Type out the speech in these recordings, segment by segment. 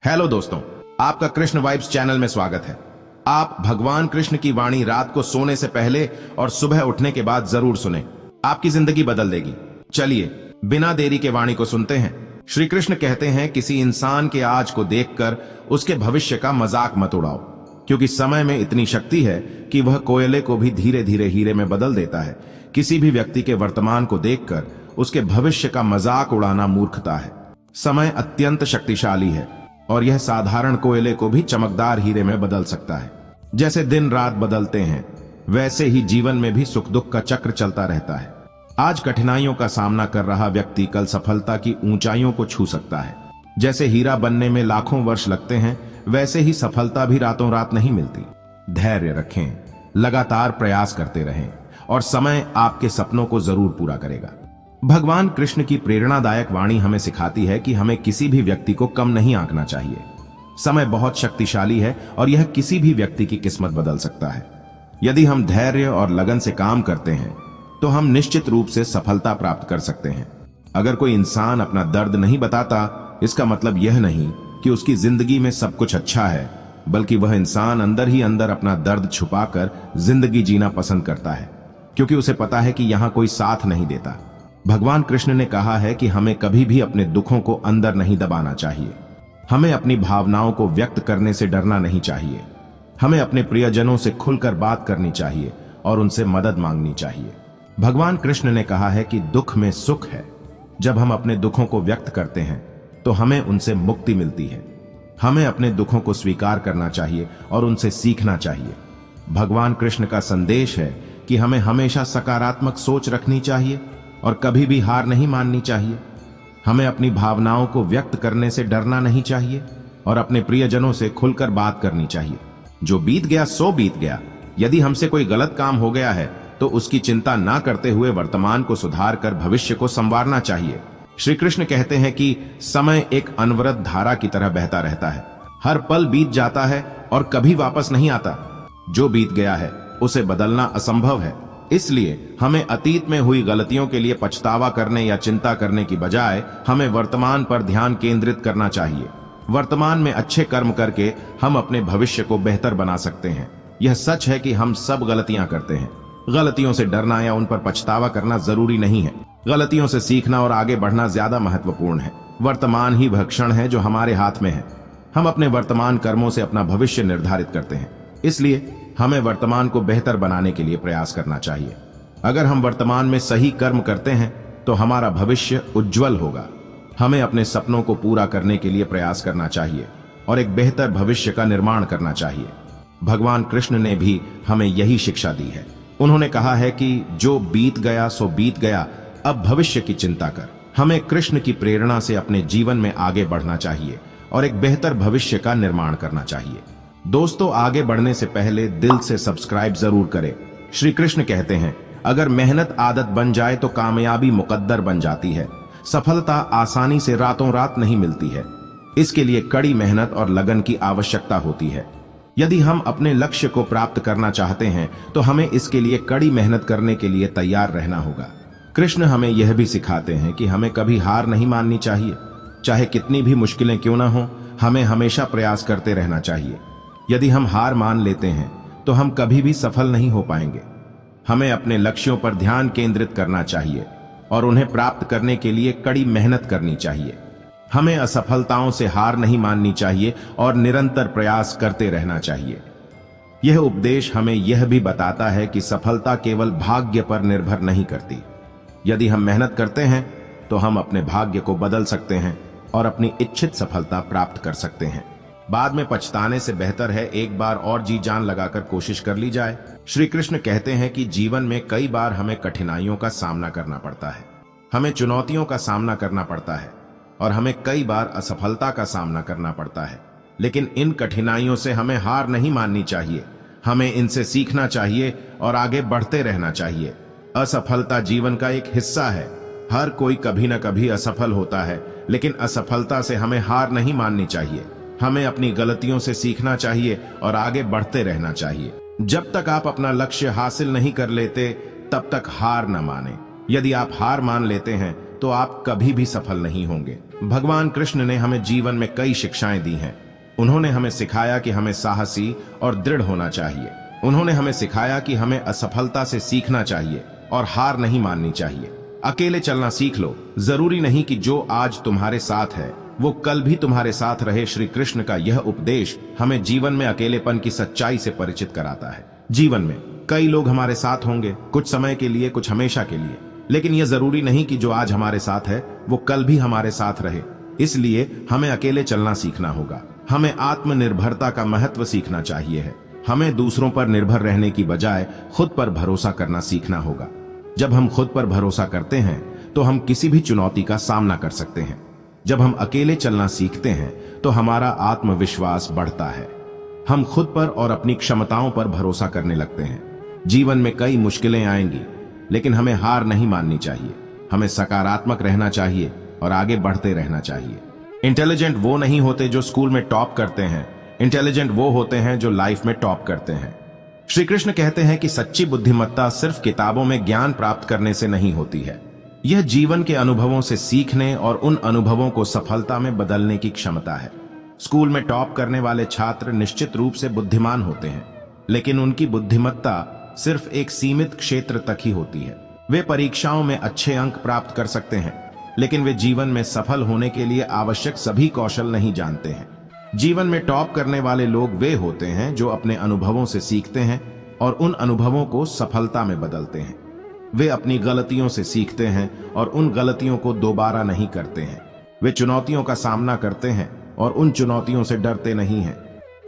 Hello दोस्तों, आपका Krishna vibes channel में स्वागत है। आप भगवान कृष्ण की वाणी रात को सोने से पहले और सुबह उठने के बाद जरूर सुने, आपकी जिंदगी बदल देगी। चलिए बिना देरी के वाणी को सुनते हैं। श्री कृष्ण कहते हैं, किसी इंसान के आज को देखकर उसके भविष्य का मजाक मत उड़ाओ, क्योंकि समय में इतनी शक्ति है कि वह कोयले को भी धीरे धीरे हीरे में बदल देता है। किसी भी व्यक्ति के वर्तमान को देखकर उसके भविष्य का मजाक उड़ाना मूर्खता है। समय अत्यंत शक्तिशाली है और यह साधारण कोयले को भी चमकदार हीरे में बदल सकता है। जैसे दिन रात बदलते हैं, वैसे ही जीवन में भी सुख दुख का चक्र चलता रहता है। आज कठिनाइयों का सामना कर रहा व्यक्ति कल सफलता की ऊंचाइयों को छू सकता है। जैसे हीरा बनने में लाखों वर्ष लगते हैं, वैसे ही सफलता भी रातों रात नहीं मिलती। धैर्य रखें, लगातार प्रयास करते रहें और समय आपके सपनों को जरूर पूरा करेगा। भगवान कृष्ण की प्रेरणादायक वाणी हमें सिखाती है कि हमें किसी भी व्यक्ति को कम नहीं आंकना चाहिए। समय बहुत शक्तिशाली है और यह किसी भी व्यक्ति की किस्मत बदल सकता है। यदि हम धैर्य और लगन से काम करते हैं तो हम निश्चित रूप से सफलता प्राप्त कर सकते हैं। अगर कोई इंसान अपना दर्द नहीं बताता, इसका मतलब यह नहीं कि उसकी जिंदगी में सब कुछ अच्छा है, बल्कि वह इंसान अंदर ही अंदर अपना दर्द छुपाकर जिंदगी जीना पसंद करता है, क्योंकि उसे पता है कि यहां कोई साथ नहीं देता। भगवान कृष्ण ने कहा है कि हमें कभी भी अपने दुखों को अंदर नहीं दबाना चाहिए। हमें अपनी भावनाओं को व्यक्त करने से डरना नहीं चाहिए। हमें अपने प्रियजनों से खुलकर बात करनी चाहिए और उनसे मदद मांगनी चाहिए। भगवान कृष्ण ने कहा है कि दुख में सुख है। जब हम अपने दुखों को व्यक्त करते हैं तो हमें उनसे मुक्ति मिलती है। हमें अपने दुखों को स्वीकार करना चाहिए और उनसे सीखना चाहिए। भगवान कृष्ण का संदेश है कि हमें हमेशा सकारात्मक सोच रखनी चाहिए और कभी भी हार नहीं माननी चाहिए। हमें अपनी भावनाओं को व्यक्त करने से डरना नहीं चाहिए और अपने प्रियजनों से खुलकर बात करनी चाहिए। जो बीत गया सो बीत गया। यदि हमसे कोई गलत काम हो गया है तो उसकी चिंता ना करते हुए वर्तमान को सुधार कर भविष्य को संवारना चाहिए। श्री कृष्ण कहते हैं कि समय एक अनवरत धारा की तरह बहता रहता है। हर पल बीत जाता है और कभी वापस नहीं आता। जो बीत गया है उसे बदलना असंभव है। इसलिए हमें अतीत में हुई गलतियों के लिए पछतावा करने या चिंता करने की बजाय हमें वर्तमान पर ध्यान केंद्रित करना चाहिए। वर्तमान में अच्छे कर्म करके हम अपने भविष्य को बेहतर बना सकते हैं। यह सच है कि हम सब गलतियां करते हैं। गलतियों से डरना या उन पर पछतावा करना जरूरी नहीं है। गलतियों से सीखना और आगे बढ़ना ज्यादा महत्वपूर्ण है। वर्तमान ही वह क्षण है जो हमारे हाथ में है। हम अपने वर्तमान कर्मों से अपना भविष्य निर्धारित करते हैं। इसलिए हमें वर्तमान को बेहतर बनाने के लिए प्रयास करना चाहिए। अगर हम वर्तमान में सही कर्म करते हैं तो हमारा भविष्य उज्जवल होगा। हमें अपने सपनों को पूरा करने के लिए प्रयास करना चाहिए और एक बेहतर भविष्य का निर्माण करना चाहिए। भगवान कृष्ण ने भी हमें यही शिक्षा दी है। उन्होंने कहा है कि जो बीत गया सो बीत गया, अब भविष्य की चिंता कर। हमें कृष्ण की प्रेरणा से अपने जीवन में आगे बढ़ना चाहिए और एक बेहतर भविष्य का निर्माण करना चाहिए। दोस्तों, आगे बढ़ने से पहले दिल से सब्सक्राइब जरूर करें। श्री कृष्ण कहते हैं, अगर मेहनत आदत बन जाए तो कामयाबी मुकद्दर बन जाती है। सफलता आसानी से रातों रात नहीं मिलती है। इसके लिए कड़ी मेहनत और लगन की आवश्यकता होती है। यदि हम अपने लक्ष्य को प्राप्त करना चाहते हैं तो हमें इसके लिए कड़ी मेहनत करने के लिए तैयार रहना होगा। कृष्ण हमें यह भी सिखाते हैं कि हमें कभी हार नहीं माननी चाहिए। चाहे कितनी भी मुश्किलें क्यों ना हो, हमें हमेशा प्रयास करते रहना चाहिए। यदि हम हार मान लेते हैं तो हम कभी भी सफल नहीं हो पाएंगे। हमें अपने लक्ष्यों पर ध्यान केंद्रित करना चाहिए और उन्हें प्राप्त करने के लिए कड़ी मेहनत करनी चाहिए। हमें असफलताओं से हार नहीं माननी चाहिए और निरंतर प्रयास करते रहना चाहिए। यह उपदेश हमें यह भी बताता है कि सफलता केवल भाग्य पर निर्भर नहीं करती। यदि हम मेहनत करते हैं तो हम अपने भाग्य को बदल सकते हैं और अपनी इच्छित सफलता प्राप्त कर सकते हैं। बाद में पछताने से बेहतर है एक बार और जी जान लगाकर कोशिश कर ली जाए। श्री कृष्ण कहते हैं कि जीवन में कई बार हमें कठिनाइयों का सामना करना पड़ता है। हमें चुनौतियों का सामना करना पड़ता है और हमें कई बार असफलता का सामना करना पड़ता है। लेकिन इन कठिनाइयों से हमें हार नहीं माननी चाहिए। हमें इनसे सीखना चाहिए और आगे बढ़ते रहना चाहिए। असफलता जीवन का एक हिस्सा है। हर कोई कभी न कभी असफल होता है, लेकिन असफलता से हमें हार नहीं माननी चाहिए। हमें अपनी गलतियों से सीखना चाहिए और आगे बढ़ते रहना चाहिए। जब तक आप अपना लक्ष्य हासिल नहीं कर लेते, तब तक हार न माने। यदि आप हार मान लेते हैं तो आप कभी भी सफल नहीं होंगे। भगवान कृष्ण ने हमें जीवन में कई शिक्षाएं दी हैं। उन्होंने हमें सिखाया कि हमें साहसी और दृढ़ होना चाहिए। उन्होंने हमें सिखाया कि हमें असफलता से सीखना चाहिए और हार नहीं माननी चाहिए। अकेले चलना सीख लो। जरूरी नहीं कि जो आज तुम्हारे साथ है वो कल भी तुम्हारे साथ रहे। श्री कृष्ण का यह उपदेश हमें जीवन में अकेलेपन की सच्चाई से परिचित कराता है। जीवन में कई लोग हमारे साथ होंगे, कुछ समय के लिए, कुछ हमेशा के लिए, लेकिन यह जरूरी नहीं कि जो आज हमारे साथ है वो कल भी हमारे साथ रहे। इसलिए हमें अकेले चलना सीखना होगा। हमें आत्मनिर्भरता का महत्व सीखना चाहिए है। हमें दूसरों पर निर्भर रहने की बजाय खुद पर भरोसा करना सीखना होगा। जब हम खुद पर भरोसा करते हैं तो हम किसी भी चुनौती का सामना कर सकते हैं। जब हम अकेले चलना सीखते हैं तो हमारा आत्मविश्वास बढ़ता है। हम खुद पर और अपनी क्षमताओं पर भरोसा करने लगते हैं। जीवन में कई मुश्किलें आएंगी, लेकिन हमें हार नहीं माननी चाहिए। हमें सकारात्मक रहना चाहिए और आगे बढ़ते रहना चाहिए। इंटेलिजेंट वो नहीं होते जो स्कूल में टॉप करते हैं, इंटेलिजेंट वो होते हैं जो लाइफ में टॉप करते हैं। श्री कृष्ण कहते हैं कि सच्ची बुद्धिमत्ता सिर्फ किताबों में ज्ञान प्राप्त करने से नहीं होती है। यह जीवन के अनुभवों से सीखने और उन अनुभवों को सफलता में बदलने की क्षमता है। स्कूल में टॉप करने वाले छात्र निश्चित रूप से बुद्धिमान होते हैं, लेकिन उनकी बुद्धिमत्ता सिर्फ एक सीमित क्षेत्र तक ही होती है। वे परीक्षाओं में अच्छे अंक प्राप्त कर सकते हैं, लेकिन वे जीवन में सफल होने के लिए आवश्यक सभी कौशल नहीं जानते हैं। जीवन में टॉप करने वाले लोग वे होते हैं जो अपने अनुभवों से सीखते हैं और उन अनुभवों को सफलता में बदलते हैं। वे अपनी गलतियों से सीखते हैं और उन गलतियों को दोबारा नहीं करते हैं। वे चुनौतियों का सामना करते हैं और उन चुनौतियों से डरते नहीं हैं।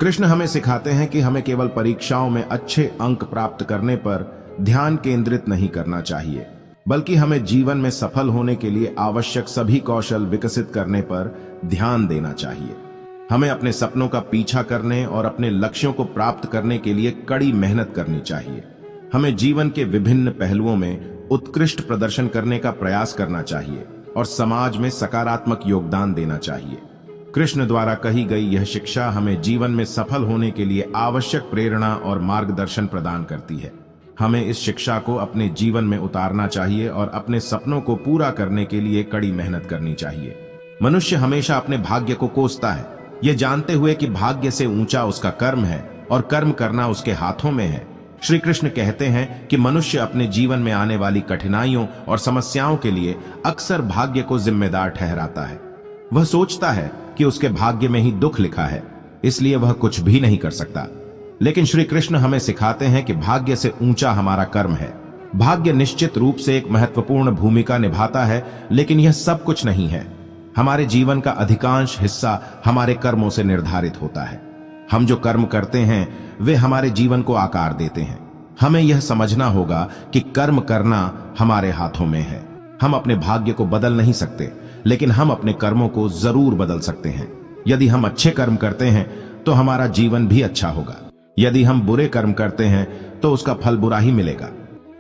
कृष्ण हमें सिखाते हैं कि हमें केवल परीक्षाओं में अच्छे अंक प्राप्त करने पर ध्यान केंद्रित नहीं करना चाहिए, बल्कि हमें जीवन में सफल होने के लिए आवश्यक सभी कौशल विकसित करने पर ध्यान देना चाहिए। हमें अपने सपनों का पीछा करने और अपने लक्ष्यों को प्राप्त करने के लिए कड़ी मेहनत करनी चाहिए। हमें जीवन के विभिन्न पहलुओं में उत्कृष्ट प्रदर्शन करने का प्रयास करना चाहिए और समाज में सकारात्मक योगदान देना चाहिए। कृष्ण द्वारा कही गई यह शिक्षा हमें जीवन में सफल होने के लिए आवश्यक प्रेरणा और मार्गदर्शन प्रदान करती है। हमें इस शिक्षा को अपने जीवन में उतारना चाहिए और अपने सपनों को पूरा करने के लिए कड़ी मेहनत करनी चाहिए। मनुष्य हमेशा अपने भाग्य को कोसता है, ये जानते हुए कि भाग्य से ऊंचा उसका कर्म है और कर्म करना उसके हाथों में है। श्री कृष्ण कहते हैं कि मनुष्य अपने जीवन में आने वाली कठिनाइयों और समस्याओं के लिए अक्सर भाग्य को जिम्मेदार ठहराता है। वह सोचता है कि उसके भाग्य में ही दुख लिखा है, इसलिए वह कुछ भी नहीं कर सकता। लेकिन श्री कृष्ण हमें सिखाते हैं कि भाग्य से ऊंचा हमारा कर्म है। भाग्य निश्चित रूप से एक महत्वपूर्ण भूमिका निभाता है, लेकिन यह सब कुछ नहीं है। हमारे जीवन का अधिकांश हिस्सा हमारे कर्मों से निर्धारित होता है। हम जो कर्म करते हैं वे हमारे जीवन को आकार देते हैं। हमें यह समझना होगा कि कर्म करना हमारे हाथों में है। हम अपने भाग्य को बदल नहीं सकते, लेकिन हम अपने कर्मों को जरूर बदल सकते हैं। यदि हम अच्छे कर्म करते हैं तो हमारा जीवन भी अच्छा होगा। यदि हम बुरे कर्म करते हैं तो उसका फल बुरा ही मिलेगा।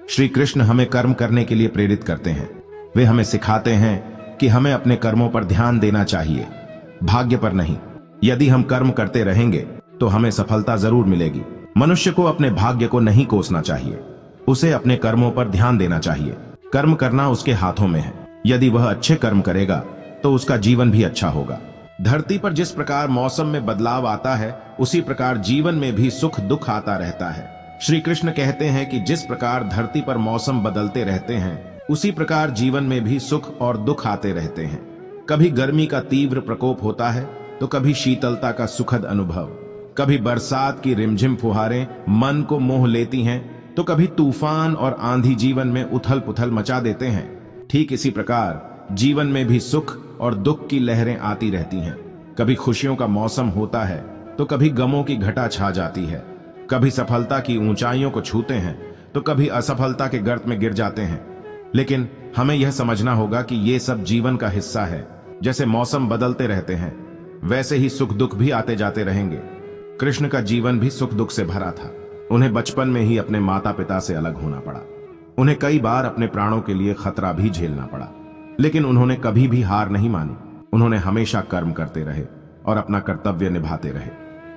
श्री कृष्ण हमें कर्म करने के लिए प्रेरित करते हैं। वे हमें सिखाते हैं कि हमें अपने कर्मों पर ध्यान देना चाहिए, भाग्य पर नहीं। यदि हम कर्म करते रहेंगे तो हमें सफलता जरूर मिलेगी। मनुष्य को अपने भाग्य को नहीं कोसना चाहिए, उसे अपने कर्मों पर ध्यान देना चाहिए। कर्म करना उसके हाथों में है। यदि वह अच्छे कर्म करेगा तो उसका जीवन भी अच्छा होगा। धरती पर जिस प्रकार मौसम में बदलाव आता है, उसी प्रकार जीवन में भी सुख दुख आता रहता है। श्री कृष्ण कहते हैं कि जिस प्रकार धरती पर मौसम बदलते रहते हैं, उसी प्रकार जीवन में भी सुख और दुख आते रहते हैं। कभी गर्मी का तीव्र प्रकोप होता है तो कभी शीतलता का सुखद अनुभव, कभी बरसात की रिमझिम फुहारें मन को मोह लेती हैं, तो कभी तूफान और आंधी जीवन में उथल पुथल मचा देते हैं। ठीक इसी प्रकार जीवन में भी सुख और दुख की लहरें आती रहती हैं। कभी खुशियों का मौसम होता है तो कभी गमों की घटा छा जाती है। कभी सफलता की ऊंचाइयों को छूते हैं तो कभी असफलता के गर्त में गिर जाते हैं। लेकिन हमें यह समझना होगा कि ये सब जीवन का हिस्सा है। जैसे मौसम बदलते रहते हैं, वैसे ही सुख दुख भी आते जाते रहेंगे। कृष्ण का जीवन भी सुख दुख से भरा था। उन्हें बचपन में ही अपने माता पिता से अलग होना पड़ा। उन्हें कई बार अपने प्राणों के लिए खतरा भी झेलना पड़ा, लेकिन उन्होंने कभी भी हार नहीं मानी। उन्होंने हमेशा कर्म करते रहे और अपना कर्तव्य निभाते रहे।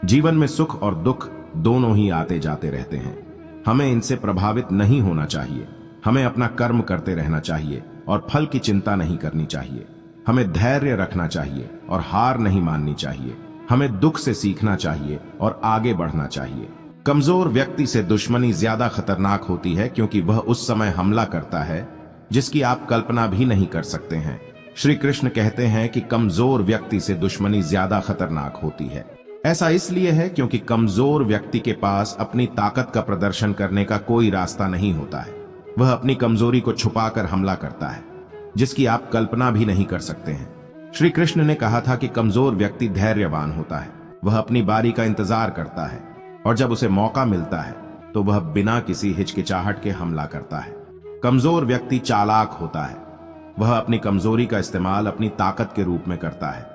जीवन में सुख और दुख दोनों ही आते जाते रहते हैं। हमें इनसे प्रभावित नहीं होना चाहिए। हमें अपना कर्म करते रहना चाहिए और फल की चिंता नहीं करनी चाहिए। हमें धैर्य रखना चाहिए और हार नहीं माननी चाहिए। हमें दुख से सीखना चाहिए और आगे बढ़ना चाहिए। कमजोर व्यक्ति से दुश्मनी ज्यादा खतरनाक होती है क्योंकि वह उस समय हमला करता है जिसकी आप कल्पना भी नहीं कर सकते हैं। श्री कृष्ण कहते हैं कि कमजोर व्यक्ति से दुश्मनी ज्यादा खतरनाक होती है। ऐसा इसलिए है क्योंकि कमजोर व्यक्ति के पास अपनी ताकत का प्रदर्शन करने का कोई रास्ता नहीं होता है। वह अपनी कमजोरी को छुपाकर हमला करता है जिसकी आप कल्पना भी नहीं कर सकते हैं। श्री कृष्ण ने कहा था कि कमजोर व्यक्ति धैर्यवान होता है। वह अपनी बारी का इंतजार करता है और जब उसे मौका मिलता है तो वह बिना किसी हिचकिचाहट के हमला करता है। कमजोर व्यक्ति चालाक होता है। वह अपनी कमजोरी का इस्तेमाल अपनी ताकत के रूप में करता है।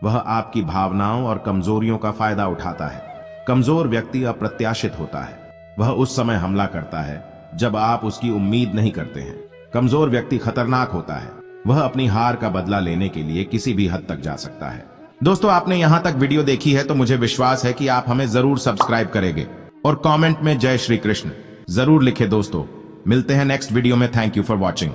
वह आपकी भावनाओं और कमजोरियों का फायदा उठाता है। कमजोर व्यक्ति अप्रत्याशित होता है। वह उस समय हमला करता है जब आप उसकी उम्मीद नहीं करते हैं। कमजोर व्यक्ति खतरनाक होता है। वह अपनी हार का बदला लेने के लिए किसी भी हद तक जा सकता है। दोस्तों, आपने यहां तक वीडियो देखी है तो मुझे विश्वास है कि आप हमें जरूर सब्सक्राइब करेंगे और कमेंट में जय श्री कृष्ण जरूर लिखें। दोस्तों, मिलते हैं नेक्स्ट वीडियो में। Thank you for watching.